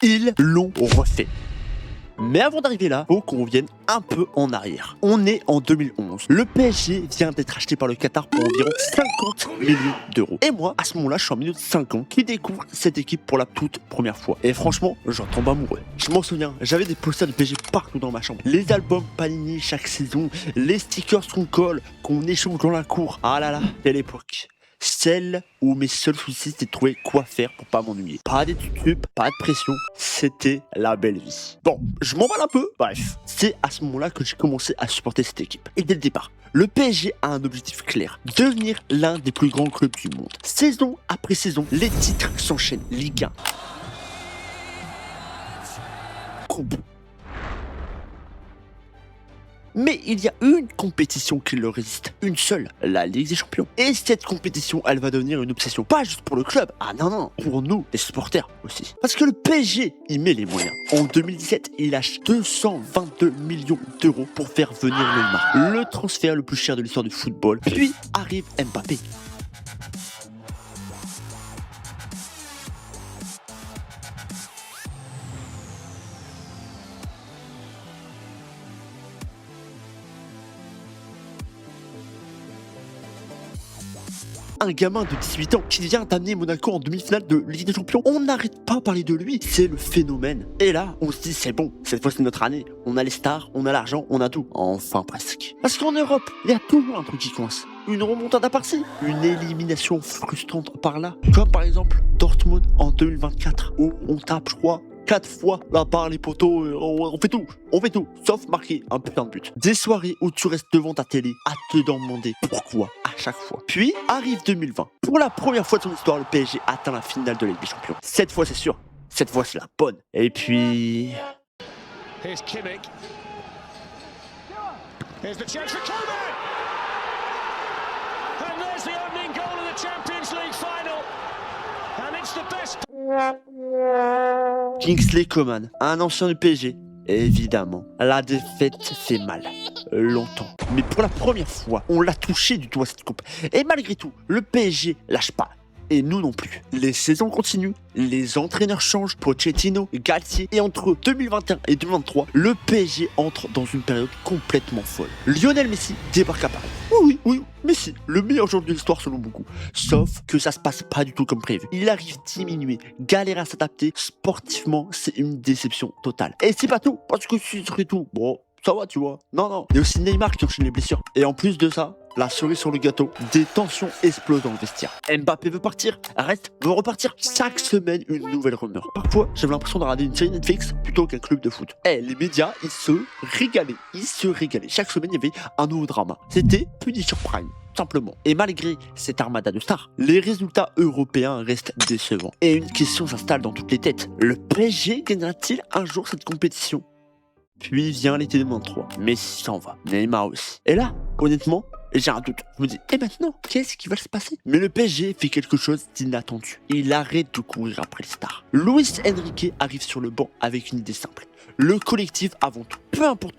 Ils l'ont refait. Mais avant d'arriver là, faut qu'on revienne un peu en arrière. On est en 2011. Le PSG vient d'être acheté par le Qatar pour environ 50 millions d'euros. Et moi, à ce moment-là, je suis un milieu de 5 ans qui découvre cette équipe pour la toute première fois. Et franchement, j'en tombe amoureux. Je m'en souviens, j'avais des posters de PSG partout dans ma chambre. Les albums Panini chaque saison, les stickers qu'on colle, qu'on échange dans la cour. Ah là là, quelle époque. Celle où mes seuls soucis c'était de trouver quoi faire pour pas m'ennuyer. Pas d'études, pas de pression, c'était la belle vie. Bon, je m'emballe un peu, bref. C'est à ce moment-là que j'ai commencé à supporter cette équipe. Et dès le départ, le PSG a un objectif clair, devenir l'un des plus grands clubs du monde. Saison après saison, les titres s'enchaînent. Ligue 1. Coupe. Mais il y a une compétition qui leur résiste, une seule, la Ligue des Champions. Et cette compétition, elle va devenir une obsession, pas juste pour le club, ah non, pour nous, les supporters aussi. Parce que le PSG, il met les moyens. En 2017, il lâche 222 millions d'euros pour faire venir Neymar, le transfert le plus cher de l'histoire du football. Puis arrive Mbappé. Un gamin de 18 ans qui vient d'amener Monaco en demi-finale de Ligue des Champions. On n'arrête pas de parler de lui, c'est le phénomène. Et là, on se dit c'est bon, cette fois c'est notre année. On a les stars, on a l'argent, on a tout. Enfin presque. Parce qu'en Europe, il y a toujours un truc qui coince. Une remontada par-ci, une élimination frustrante par-là. Comme par exemple Dortmund en 2024, où on tape, je crois, 4 fois la barre, les poteaux, on fait tout, sauf marquer un putain de but. Des soirées où tu restes devant ta télé à te demander pourquoi à chaque fois. Puis arrive 2020. Pour la première fois de son histoire, le PSG atteint la finale de la Ligue des Champions. Cette fois, c'est sûr. Cette fois, c'est la bonne. Et puis... Here's Kimmich. Here's the chance for Koeman. And there's the opening goal of the Champions League final. And it's the best. Kingsley Coman, un ancien du PSG. Évidemment, la défaite fait mal. Longtemps. Mais pour la première fois, on l'a touché du doigt cette coupe. Et malgré tout, le PSG lâche pas. Et nous non plus. Les saisons continuent, les entraîneurs changent, Pochettino, Galtier, et entre 2021 et 2023, le PSG entre dans une période complètement folle. Lionel Messi débarque à Paris. Oui, Messi, le meilleur joueur de l'histoire selon beaucoup. Sauf que ça se passe pas du tout comme prévu. Il arrive diminué, galère à s'adapter, sportivement, c'est une déception totale. Et c'est pas tout, parce que c'est tout. Bon, ça va, tu vois. Non. Il y a aussi Neymar qui enchaîne les blessures. Et en plus de ça, la cerise sur le gâteau, des tensions explosent dans le vestiaire. Mbappé veut partir, reste, veut repartir. Chaque semaine, une nouvelle rumeur. Parfois, j'avais l'impression de regarder une série Netflix plutôt qu'un club de foot. Les médias, ils se régalaient. Chaque semaine, il y avait un nouveau drama. C'était Punisher Prime. Simplement. Et malgré cette armada de stars, les résultats européens restent décevants. Et une question s'installe dans toutes les têtes. Le PSG gagnera-t-il un jour cette compétition? Puis vient l'été 2023. Messi s'en va. Neymar aussi. Et là, honnêtement, j'ai un doute. Je me dis, et maintenant, qu'est-ce qui va se passer? Mais le PSG fait quelque chose d'inattendu. Il arrête de courir après les stars. Luis Enrique arrive sur le banc avec une idée simple. Le collectif avant tout. Peu importe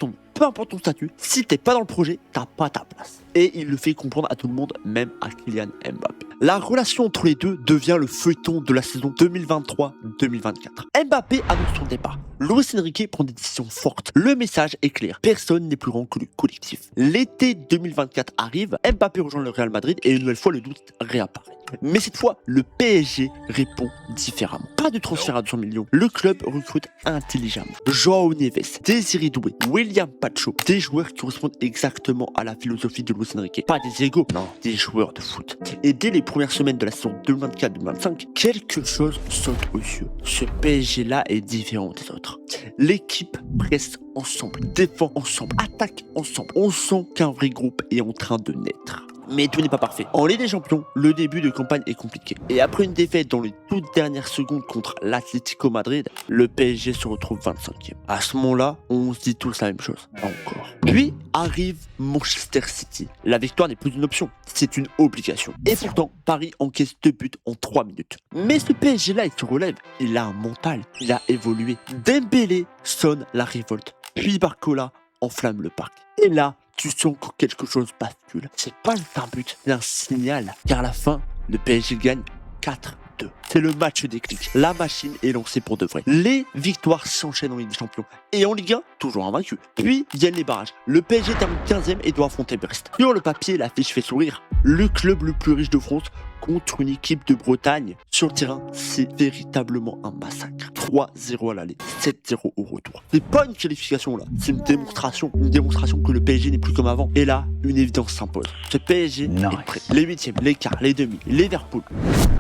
ton statut, si t'es pas dans le projet, t'as pas ta place. Et il le fait comprendre à tout le monde, même à Kylian Mbappé. La relation entre les deux devient le feuilleton de la saison 2023-2024. Mbappé annonce son départ. Luis Enrique prend des décisions fortes. Le message est clair. Personne n'est plus grand que le collectif. L'été 2024 arrive, Mbappé rejoint le Real Madrid et une nouvelle fois le doute réapparaît. Mais cette fois, le PSG répond différemment. Pas de transfert à 200 millions. Le club recrute intelligemment. Joao Neves, Désiré Doué, William Pacho, des joueurs qui correspondent exactement à la philosophie de Luis Enrique. Pas des égos, non, des joueurs de foot. Et dès les premières semaines de la saison 2024-2025, quelque chose saute aux yeux. Ce PSG-là est différent des autres. L'équipe presse ensemble, défend ensemble, attaque ensemble. On sent qu'un vrai groupe est en train de naître. Mais tout n'est pas parfait. En Ligue des Champions, le début de campagne est compliqué. Et après une défaite dans les toutes dernières secondes contre l'Atlético Madrid, le PSG se retrouve 25e. À ce moment-là, on se dit tous la même chose. Pas encore. Puis arrive Manchester City. La victoire n'est plus une option, c'est une obligation. Et pourtant, Paris encaisse 2 buts en 3 minutes. Mais ce PSG-là, il se relève. Il a un mental. Il a évolué. Dembélé sonne la révolte. Puis Barcola enflamme le parc. Et là, tu sens que quelque chose bascule. C'est pas un but, c'est un signal. Car à la fin, le PSG gagne 4-2. 2. C'est le match déclic. La machine est lancée pour de vrai. Les victoires s'enchaînent en Ligue des Champions. Et en Ligue 1, toujours invaincu. Puis viennent les barrages. Le PSG termine 15e et doit affronter Brest. Sur le papier, l'affiche fait sourire. Le club le plus riche de France contre une équipe de Bretagne. Sur le terrain, c'est véritablement un massacre. 3-0 à l'aller, 7-0 au retour. C'est pas une qualification là, c'est une démonstration que le PSG n'est plus comme avant. Et là, une évidence s'impose. Ce PSG est prêt. Les huitièmes, les quarts, les demi, Liverpool,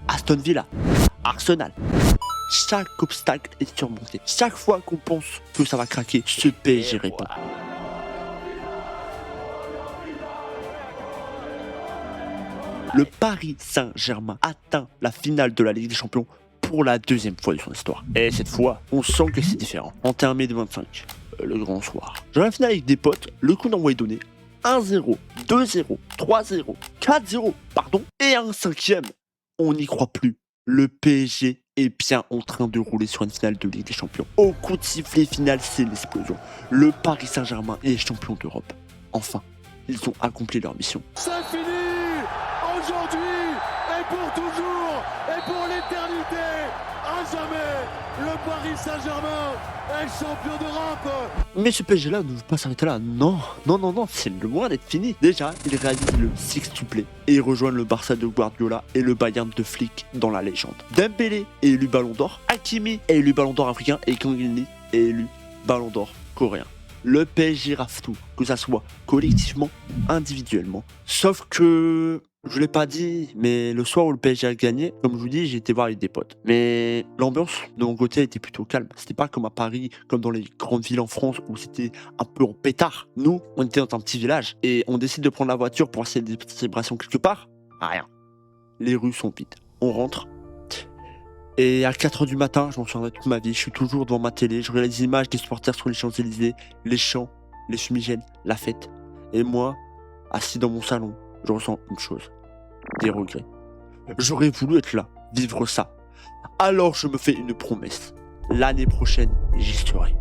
Aston Villa, Arsenal. Chaque obstacle est surmonté. Chaque fois qu'on pense que ça va craquer, ce PSG répond. Le Paris Saint-Germain atteint la finale de la Ligue des Champions pour la deuxième fois de son histoire. Et cette fois, on sent que c'est différent. En mai 2025, le grand soir. J'ai la finale avec des potes, le coup d'envoi est donné. 1-0, 2-0, 3-0, 4-0, pardon, et un cinquième. On n'y croit plus. Le PSG est bien en train de rouler sur une finale de Ligue des Champions. Au coup de sifflet final, c'est l'explosion. Le Paris Saint-Germain est champion d'Europe. Enfin, ils ont accompli leur mission. C'est fini! Aujourd'hui, et pour toujours, et pour l'éternité, à jamais, le Paris Saint-Germain est champion d'Europe. Mais ce PSG-là ne veut pas s'arrêter là. Non, c'est loin d'être fini. Déjà, il réalise le sextuplé et rejoint le Barça de Guardiola et le Bayern de Flick dans la légende. Dembélé est élu Ballon d'Or, Hakimi est élu Ballon d'Or africain et Kangin est élu Ballon d'Or coréen. Le PSG rafle tout, que ça soit collectivement, individuellement. Sauf que, je l'ai pas dit, mais le soir où le PSG a gagné, comme je vous dis, j'ai été voir avec des potes. Mais l'ambiance de mon côté était plutôt calme. C'était pas comme à Paris, comme dans les grandes villes en France où c'était un peu en pétard. Nous, on était dans un petit village et on décide de prendre la voiture pour essayer des petites célébrations quelque part. Rien. Les rues sont vides. On rentre. Et à 4h du matin, je m'en souviendrai toute ma vie, je suis toujours devant ma télé, je regarde les images des supporters sur les Champs-Élysées, les chants, les fumigènes, la fête. Et moi, assis dans mon salon, je ressens une chose, des regrets. J'aurais voulu être là, vivre ça. Alors je me fais une promesse. L'année prochaine, j'y serai.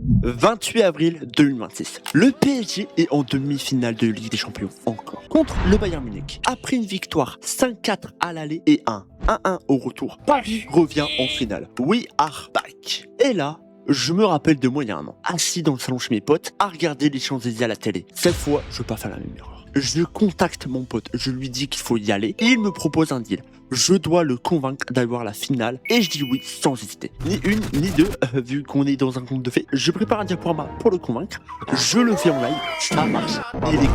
« 28 avril 2026. Le PSG est en demi-finale de Ligue des Champions encore contre le Bayern Munich. Après une victoire 5-4 à l'aller et 1-1 au retour, Paris revient en finale. We are back. Et là, je me rappelle de moi il y a un an, assis dans le salon chez mes potes, à regarder les Champs-Élysées à la télé. Cette fois, je veux pas faire la même erreur. Je contacte mon pote, je lui dis qu'il faut y aller et il me propose un deal. Je dois le convaincre d'avoir la finale et je dis oui sans hésiter. Ni une, ni deux, vu qu'on est dans un conte de fées. Je prépare un diaporama pour le convaincre. Je le fais en live, ça marche. Il est con.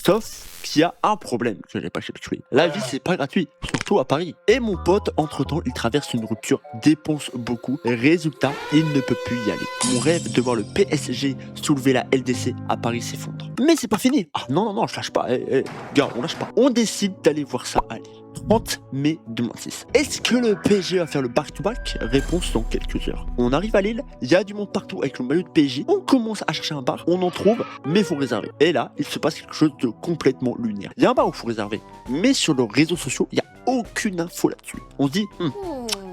Sauf qu'il y a un problème que j'ai pas cherché. La vie c'est pas gratuit, surtout à Paris. Et mon pote, entre-temps, il traverse une rupture, dépense beaucoup. Résultat, il ne peut plus y aller. Mon rêve de voir le PSG soulever la LDC à Paris s'effondre. Mais c'est pas fini. Ah non, je lâche pas. Gars, on lâche pas. On décide d'aller voir ça à Lille. 30 mai 2026. Est-ce que le PSG va faire le back-to-back? Réponse dans quelques heures. On arrive à Lille, il y a du monde partout avec le maillot de PSG. On commence à chercher un bar, on en trouve, mais il faut réserver. Et là, il se passe quelque chose de complètement lunaire. Il y a un bar où il faut réserver, mais sur leurs réseaux sociaux, il n'y a aucune info là-dessus. On se dit,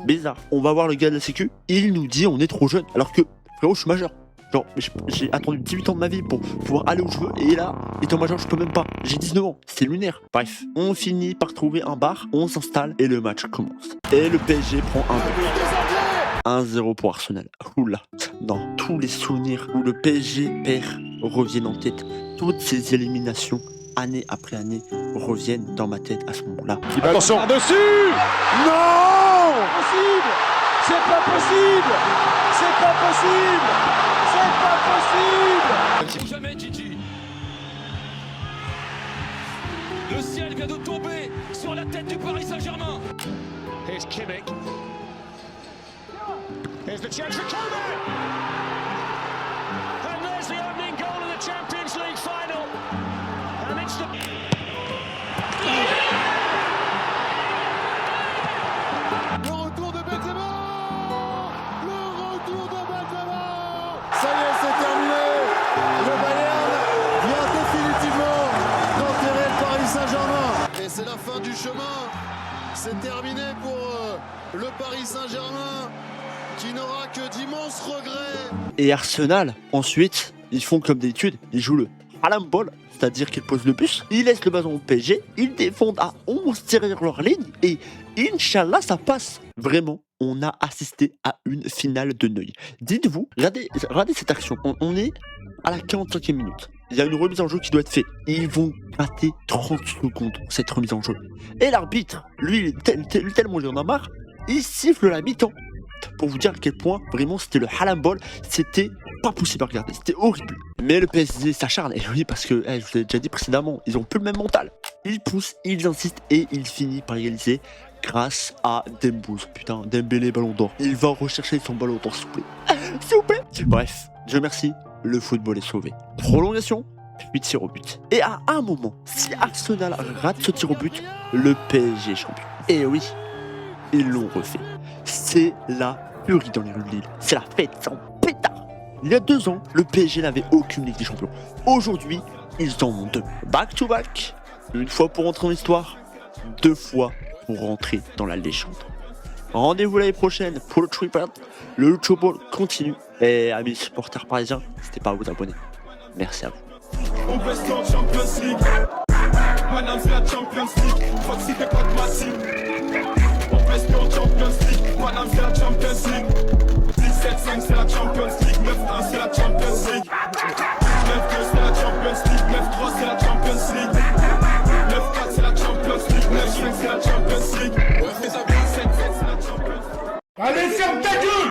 bizarre. On va voir le gars de la sécu, il nous dit on est trop jeune, alors que, frérot, je suis majeur. Genre, j'ai attendu 18 ans de ma vie pour pouvoir aller où je veux, et là, étant majeur, je peux même pas. J'ai 19 ans, c'est lunaire. Bref, on finit par trouver un bar, on s'installe, et le match commence. Et le PSG prend un but. 1-0 pour Arsenal. Oula. Non, tous les souvenirs où le PSG perd reviennent en tête. Toutes ces éliminations, année après année, reviennent dans ma tête à ce moment-là. Attention! Par-dessus! Non! Possible! C'est pas possible! C'est pas possible! C'est pas possible! Jamais Gigi. Le ciel vient de tomber sur la tête du Paris Saint-Germain. Here's Kimmich. Here's the chance for Koeman. And there's the opening goal of the Champions League final. And it's the... Le retour de Benzema! Le chemin. C'est terminé pour le Paris Saint-Germain qui n'aura que d'immenses regrets. Et Arsenal, ensuite, ils font comme d'habitude, ils jouent le Haaland Ball, c'est-à-dire qu'ils posent le bus, ils laissent le ballon au PSG, ils défendent à 11 derrière leur ligne et Inch'Allah ça passe. Vraiment, on a assisté à une finale de Neuil. Dites-vous, regardez cette action, on est à la 45e minute. Il y a une remise en jeu qui doit être faite. Ils vont rater 30 secondes cette remise en jeu. Et l'arbitre, lui, tellement il en a marre, il siffle la mi-temps. Pour vous dire à quel point, vraiment, c'était le Haaland Ball. C'était pas possible à regarder. C'était horrible. Mais le PSG s'acharne. Et oui, parce que, je vous l'ai déjà dit précédemment, ils ont plus le même mental. Ils poussent, ils insistent et ils finissent par égaliser grâce à Dembouz. Putain, Dembélé, ballon d'or. Il va rechercher son ballon d'or, s'il vous plaît. S'il vous plaît. Bref, Dieu merci, le football est sauvé. Prolongation, puis tir au but. Et à un moment, si Arsenal rate ce tir au but, le PSG est champion. Et oui, ils l'ont refait. C'est la furie dans les rues de Lille. C'est la fête, c'est en pétard. Il y a 2 ans, le PSG n'avait aucune Ligue des Champions. Aujourd'hui, ils en ont 2. Back to back. Une fois pour rentrer dans l'histoire, 2 fois pour rentrer dans la légende. Rendez-vous l'année prochaine pour le triple. Le Lucho Ball continue. Et amis supporters parisiens, n'hésitez pas à vous abonner. Merci à vous. On baisse en Champions League. Madame c'est la Champions League. Foxy fait pas de massif. On baisse en Champions League. Madame c'est la Champions League.